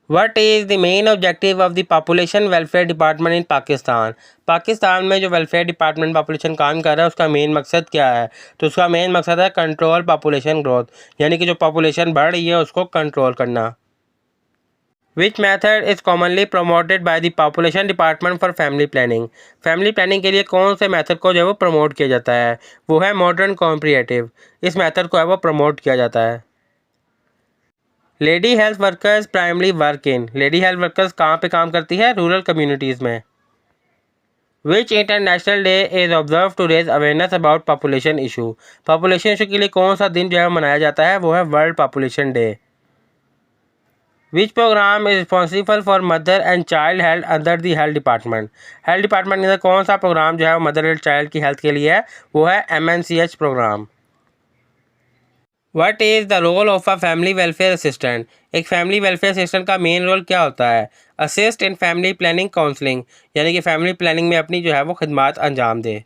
What is the main objective of the Population Welfare Department in Pakistan? Pakistan में जो welfare department population काम कर रहा है उसका मेन मकसद क्या है? तो उसका मेन मकसद है कंट्रोल पॉपुलेशन ग्रोथ, यानी कि जो पॉपुलेशन बढ़ रही है उसको कंट्रोल करना। Which method is commonly promoted by the population department for family planning? Family planning के लिए कौन से मेथड को जो है वो प्रमोट किया जाता है? वो है मॉडर्न कॉम्प्रिहेटिव। इस मेथड को है वो प्रमोट किया जाता है। Lady health workers primary work in, lady health workers कहाँ पे काम करती है? रूरल कम्युनिटीज़ में। Which international day is observe to raise awareness about population issue? Population issue के लिए कौन सा दिन जो है मनाया जाता है? वो है world population day. Which program is responsible for mother and child health under the health department? Health department के अंदर कौन सा प्रोग्राम जो है मदर एंड चाइल्ड की हेल्थ के लिए है? वो है MNCH program. What is the role of a family welfare assistant? एक फैमिली वेलफेयर असिस्टेंट का मेन रोल क्या होता है? Assist in family planning counselling, यानी कि फैमिली प्लानिंग में अपनी जो है वो खिदमात अंजाम दे।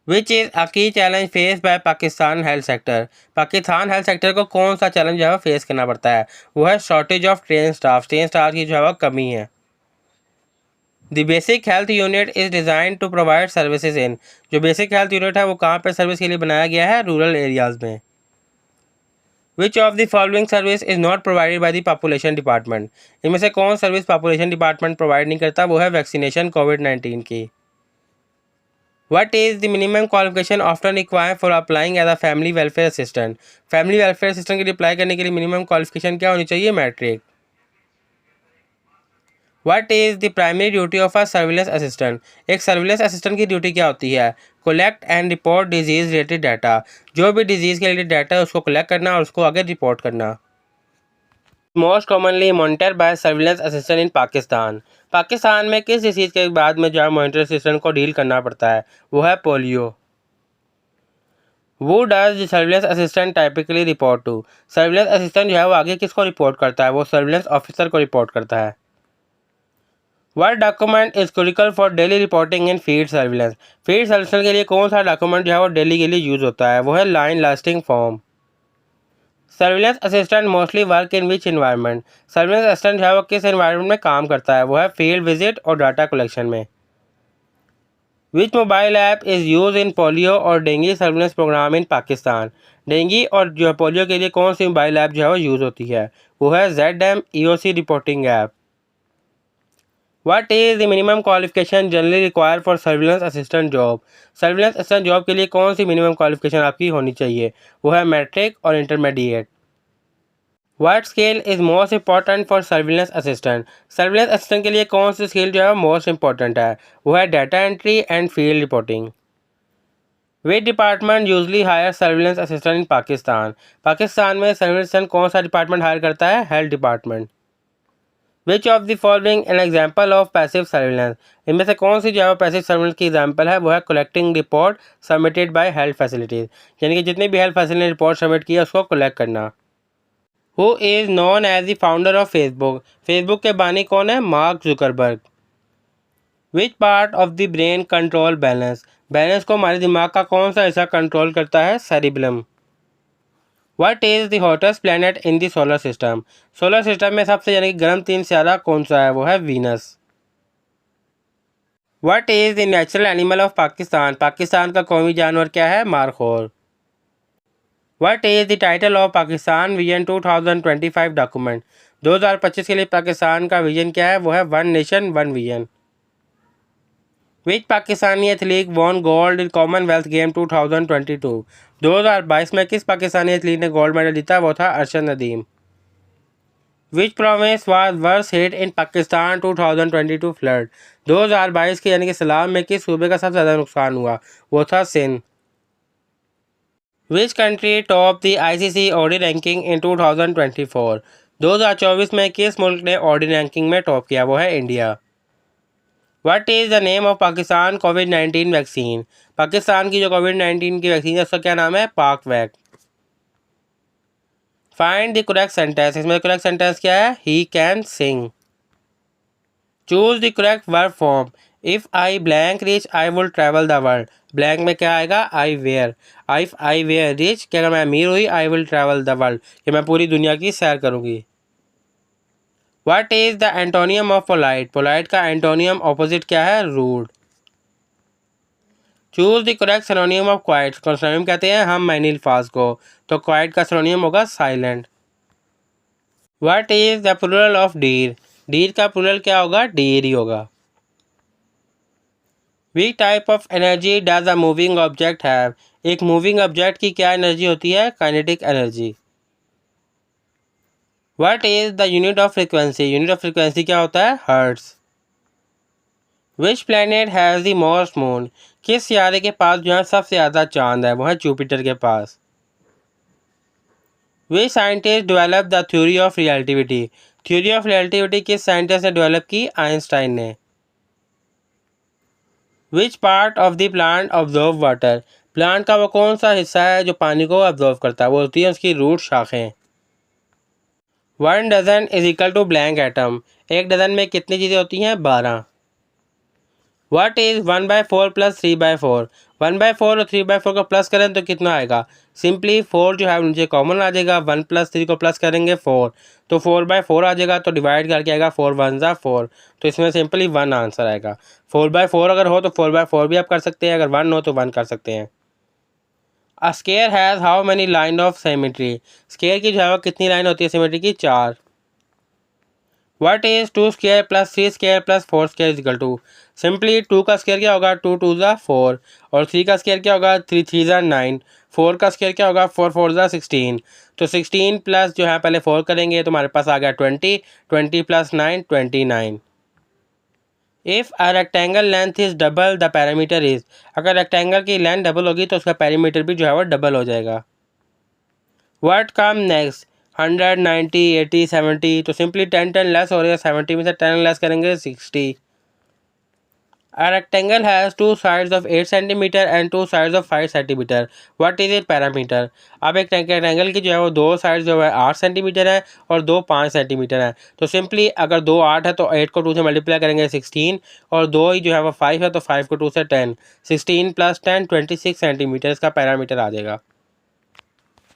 विच इज़ अ की challenge face by Pakistan health sector? Pakistan health sector को कौन सा चैलेंज जो है फेस करना पड़ता है? वो है shortage of train staff, train staff की जो है वो कमी है। The basic health unit is design to provide services in, जो बेसिक हेल्थ यूनिट है वो कहाँ पर सर्विस के लिए बनाया गया है? रूरल एरियाज़ में। विच of the following service is not provided by the population department? इनमें से कौन सर्विस पॉपुलेशन डिपार्टमेंट प्रोवाइड नहीं करता? वो है वैक्सीनेशन कोविड-19 की। What is the minimum qualification often required for applying as a family welfare assistant? Family welfare assistant के लिए अप्लाई करने के लिए मिनिमम क्वालिफिकेशन क्या होनी चाहिए? Matric. What is the primary duty of a surveillance assistant? एक सर्विलेंस असिस्टेंट की ड्यूटी क्या होती है? Collect and report disease related data, जो भी डिजीज़ के रिलेटेड डाटा है उसको कलेक्ट करना और उसको आगे रिपोर्ट करना। Most commonly monitor by surveillance assistant in Pakistan? Pakistan में किस डिसीज़ के बाद में जो है मॉनिटर असिस्टेंट को डील करना पड़ता है? वो है पोलियो। वो does the surveillance assistant typically report to? Surveillance assistant जो है वो आगे किसको रिपोर्ट करता है? वो सर्विलेंस ऑफिसर को रिपोर्ट करता है। What document is critical for daily reporting in field surveillance? Field surveillance के लिए कौन सा डॉक्यूमेंट जो है वो डेली के लिए यूज़ होता है? वो है line lasting form. Surveillance assistant mostly work in which environment? Surveillance assistant जो है वो किस इन्वायरमेंट में काम करता है? वो है फील्ड विजिट और डाटा कलेक्शन में। विच mobile app is use in polio और डेंगू सर्विलेंस प्रोग्राम इन पाकिस्तान? डेंगू और जो पोलियो के लिए कौन सी मोबाइल ऐप जो है वो यूज़ होती है? वो है ZM EOC reporting app. What is the minimum qualification generally required for surveillance assistant job? Surveillance assistant job के लिए कौन सी मिनिमम क्वालिफिकेशन आपकी होनी चाहिए? वो है मैट्रिक और intermediate. What skill is most important for surveillance assistant? Surveillance assistant के लिए कौन सी स्किल जो है मोस्ट इंपॉर्टेंट है? वो है data entry and field reporting. Which department usually hire surveillance assistant in Pakistan? Pakistan में सर्विलेंस असिस्टेंट कौन सा डिपार्टमेंट हायर करता है? Health department. Which of the following an example of passive surveillance? इनमें से कौन सी जो है पैसिव सर्विलेंस की एग्जाम्पल है? वो है collecting report submitted by health facilities, यानी कि जितनी भी हेल्थ फैसिलिटी रिपोर्ट सबमिट की है उसको कलेक्ट करना। Who is known as the founder of Facebook? Facebook के बानी कौन है? Mark Zuckerberg. Which part of the brain control balance? Balance को हमारे दिमाग का कौन सा हिस्सा कंट्रोल करता है? Cerebellum. What is the hottest planet in the solar system? Solar system में सबसे यानी कि गर्म तीन सितारा कौन सा है? वो है Venus. What is the natural animal of Pakistan? Pakistan का कौमी जानवर क्या है? Markhor. What is the title of Pakistan vision 2025 document? 2025 के लिए पाकिस्तान का विजन क्या है? वो है one nation one vision. Which Pakistani athlete won gold in Commonwealth game 2022? 2022 में किस पाकिस्तानी एथलीट ने गोल्ड मेडल जीता? वो था Arshad Nadeem. Which province was worst hit in Pakistan 2022 flood? 2022 के यानी कि सैलाब में किस सूबे का सबसे ज़्यादा नुकसान हुआ? वो था Sindh. Which country top the ICC ODI ranking in 2024? 2024 में किस मुल्क ने ऑडी रैंकिंग में टॉप किया? वो है India. What is the name of Pakistan covid vaccine? Pakistan की जो कोविड-19 की वैक्सीन है उसका क्या नाम है? पाकवैक। फाइंड द करेक्ट सेंटेंस, इसमें करेक्ट सेंटेंस क्या है? He can sing. Choose the correct verb form. If I blank rich I will travel the world. Blank में क्या आएगा? I were. If I were rich, क्या अगर मैं अमीर हुई? I will travel the world, कि मैं पूरी दुनिया की सैर करूँगी। What is the antonym of polite? Polite का एंटोनियम ऑपोजिट क्या है? Rude. Choose the correct synonym of quiet. Synonym कहते हैं हम मैनी अल्फाज को, तो क्वाइट का सिनोनियम होगा silent. What is the plural of deer? Deer का प्लूरल क्या होगा? डीर ही होगा। Which type of energy does a moving object have? एक मूविंग ऑब्जेक्ट की क्या एनर्जी होती है? Kinetic energy. What is the unit of frequency? Unit of frequency क्या होता है? Hertz. Which planet has the most moon? किस सितारे के पास जो है सबसे ज़्यादा चांद है? वो है जुपिटर के पास। Which scientist develop the theory of relativity? Theory of relativity किस साइंटिस्ट ने डेवलप की? आइंस्टाइन ने। Which part of the plant absorb water? Plant का वो कौन सा हिस्सा है जो पानी को ऑब्जॉर्व करता है? वो होती है उसकी रूट शाखें। 1 dozen is equal to blank item. एक डजन में कितनी चीज़ें होती हैं? 12। What is 1/4 plus 3/4? 1/4 और 3/4 को प्लस करें तो कितना आएगा? सिंपली 4 जो है नीचे कॉमन आ जाएगा, 1 + 3 को प्लस करेंगे 4, तो 4/4 आ जाएगा, तो डिवाइड करके आएगा 4 × 1 = 4, तो इसमें सिंपली 1 आंसर आएगा। 4/4 अगर हो तो 4/4 भी आप कर सकते हैं, अगर 1 हो तो 1 कर सकते हैं। A square has how many line of symmetry? Square की जो है कितनी लाइन होती है सिमेट्री की? 4। What is 2² + 3² + 4² equal to? Simply 2 का स्क्वायर क्या होगा? 2 × 2 = 4, और 3 का स्क्वायर क्या होगा? 3 × 3 = 9, 4 का स्क्वायर क्या होगा? 4 × 4 = 16, तो 16 प्लस जो है पहले 4 करेंगे तो हमारे पास आ गया 20, 20 + 9 29। If a rectangle length is double the parameter is? अगर रेक्टेंगल की लेंथ डबल होगी तो उसका पैरामीटर भी जो है वो डबल हो जाएगा। What come next? 100, 90, 80, 70, तो सिंपली 10 लेस हो रही है, 70 में से 10 लेस करेंगे 60। A rectangle has two sides of 8 centimetre and two sides of 5 centimetre. What is a parameter? अब एक रेक्टेंगल की जो है वो दो साइड जो है 8 सेंटीमीटर है और दो 5 सेंटीमीटर है, तो सिंपली अगर दो 8 है तो 8 को 2 से मल्टीप्लाई करेंगे 16, और दो ही जो है वो 5 है तो 5 को 2 से 10, 16 + 10 26 सेंटीमीटर इसका पैरामीटर आ जाएगा।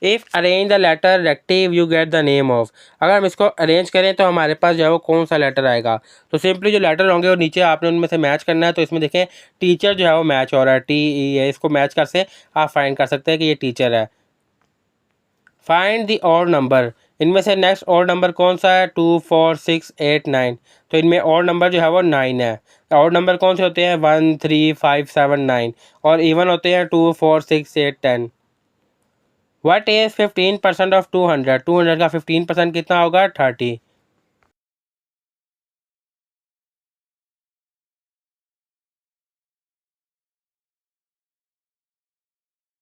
If arrange the letter reactive you get the name of? अगर हम इसको अरेंज करें तो हमारे पास जो है वो कौन सा लेटर आएगा? तो सिंपली जो लेटर होंगे वो नीचे आपने उनमें से मैच करना है, तो इसमें देखें टीचर जो है वो मैच हो रहा है, TE है, इसको मैच कर से आप फाइंड कर सकते हैं कि ये टीचर है। Find the odd number. इनमें से नेक्स्ट ऑड नंबर कौन सा है? 2 4 6 8 9, तो इनमें ऑड नंबर जो है वो 9 है। ऑड नंबर कौन से होते हैं? 1 3 5 7 9, और इवन होते हैं 2 4 6 8 10। What is 15% of 200? 200 का 15% कितना होगा? 30।